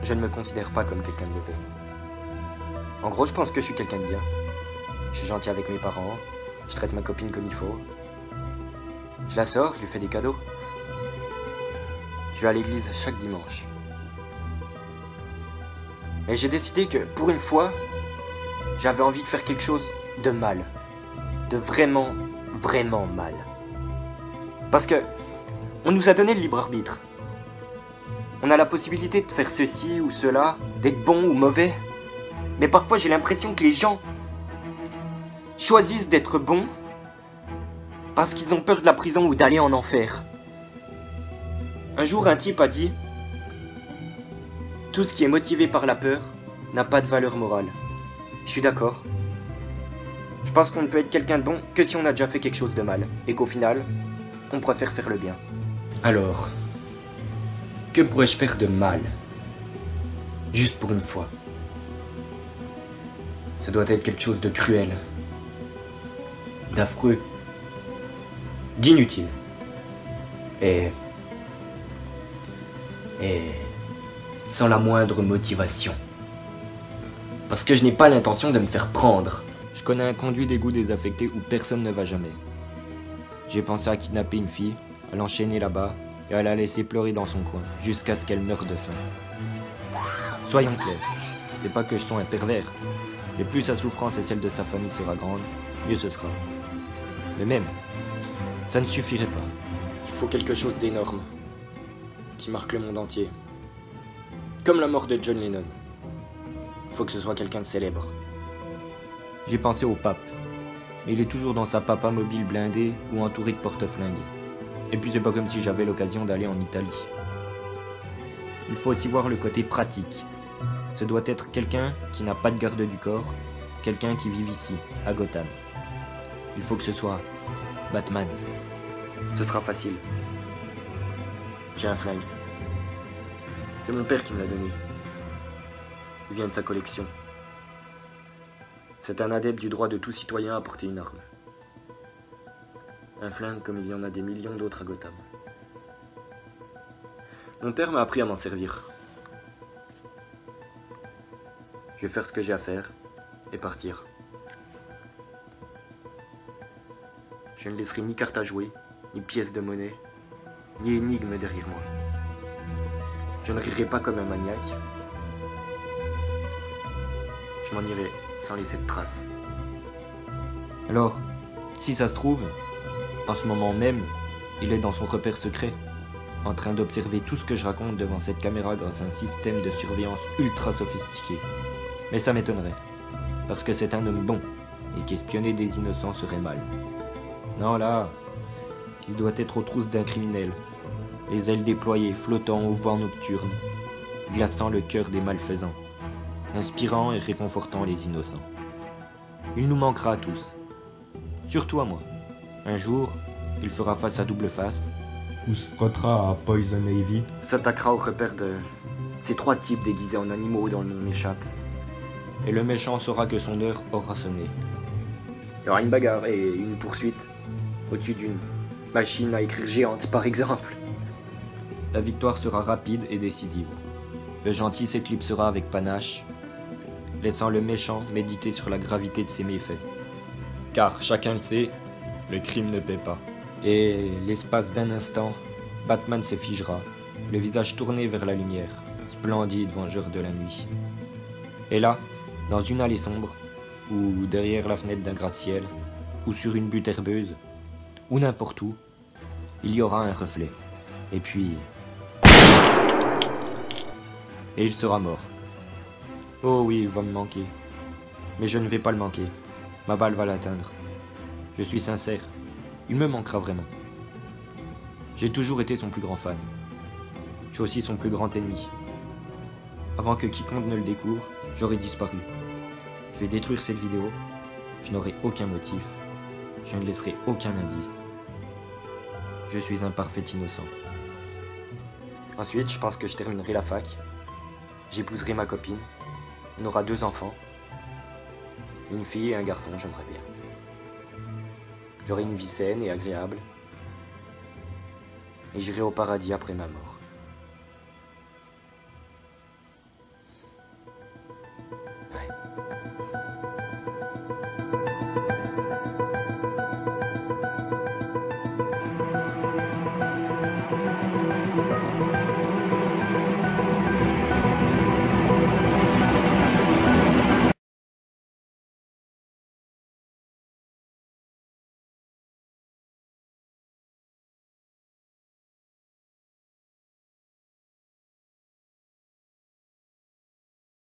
je ne me considère pas comme quelqu'un de mauvais. En gros, je pense que je suis quelqu'un de bien. Je suis gentil avec mes parents, je traite ma copine comme il faut. Je la sors, je lui fais des cadeaux. Je vais à l'église chaque dimanche. Mais j'ai décidé que, pour une fois, j'avais envie de faire quelque chose de mal. De vraiment, vraiment mal. Parce que, on nous a donné le libre arbitre. On a la possibilité de faire ceci ou cela, d'être bon ou mauvais. Mais parfois j'ai l'impression que les gens choisissent d'être bons parce qu'ils ont peur de la prison ou d'aller en enfer. Un jour, un type a dit « Tout ce qui est motivé par la peur n'a pas de valeur morale. » Je suis d'accord. Je pense qu'on ne peut être quelqu'un de bon que si on a déjà fait quelque chose de mal, et qu'au final, on préfère faire le bien. Alors, que pourrais-je faire de mal? Juste pour une fois. Ça doit être quelque chose de cruel, d'affreux, d'inutile. Et sans la moindre motivation. Parce que je n'ai pas l'intention de me faire prendre. Je connais un conduit d'égout désaffecté où personne ne va jamais. J'ai pensé à kidnapper une fille, à l'enchaîner là-bas et à la laisser pleurer dans son coin, jusqu'à ce qu'elle meure de faim. Soyons clairs, c'est pas que je sois un pervers, et plus sa souffrance et celle de sa famille sera grande, mieux ce sera. Mais même, ça ne suffirait pas. Il faut quelque chose d'énorme, qui marque le monde entier. Comme la mort de John Lennon. Il faut que ce soit quelqu'un de célèbre. J'ai pensé au pape, mais il est toujours dans sa papa mobile blindée ou entouré de porte-flingues. Et puis c'est pas comme si j'avais l'occasion d'aller en Italie. Il faut aussi voir le côté pratique. Ce doit être quelqu'un qui n'a pas de garde du corps, quelqu'un qui vit ici, à Gotham. Il faut que ce soit Batman. Ce sera facile. J'ai un flingue. C'est mon père qui me l'a donné. Il vient de sa collection. C'est un adepte du droit de tout citoyen à porter une arme. Un flingue comme il y en a des millions d'autres à Gotham. Mon père m'a appris à m'en servir. Je vais faire ce que j'ai à faire et partir. Je ne laisserai ni carte à jouer, ni pièce de monnaie, ni énigme derrière moi. Je ne rirai pas comme un maniaque. Je m'en irai sans laisser de traces. Alors, si ça se trouve, en ce moment même, il est dans son repère secret, en train d'observer tout ce que je raconte devant cette caméra grâce à un système de surveillance ultra sophistiqué. Mais ça m'étonnerait, parce que c'est un homme bon, et qu'espionner des innocents serait mal. Non là, il doit être aux trousses d'un criminel, les ailes déployées, flottant au vent nocturne, glaçant le cœur des malfaisants, inspirant et réconfortant les innocents. Il nous manquera à tous, surtout à moi. Un jour, il fera face à double face, ou se frottera à Poison Ivy, s'attaquera au repère de ces trois types déguisés en animaux dont le nom m'échappe, et le méchant saura que son heure aura sonné. Il y aura une bagarre et une poursuite au-dessus d'une machine à écrire géante, par exemple. La victoire sera rapide et décisive. Le gentil s'éclipsera avec panache, laissant le méchant méditer sur la gravité de ses méfaits. Car, chacun le sait, le crime ne paie pas. Et l'espace d'un instant, Batman se figera, le visage tourné vers la lumière, splendide vengeur de la nuit. Et là, dans une allée sombre, ou derrière la fenêtre d'un gratte-ciel, ou sur une butte herbeuse, ou n'importe où, il y aura un reflet. Et puis... et il sera mort. Oh oui, il va me manquer. Mais je ne vais pas le manquer. Ma balle va l'atteindre. Je suis sincère. Il me manquera vraiment. J'ai toujours été son plus grand fan. Je suis aussi son plus grand ennemi. Avant que quiconque ne le découvre, j'aurai disparu. Je vais détruire cette vidéo. Je n'aurai aucun motif. Je ne laisserai aucun indice. Je suis un parfait innocent. Ensuite, je pense que je terminerai la fac. J'épouserai ma copine. On aura 2 enfants. Une fille et un garçon, j'aimerais bien. J'aurai une vie saine et agréable. Et j'irai au paradis après ma mort.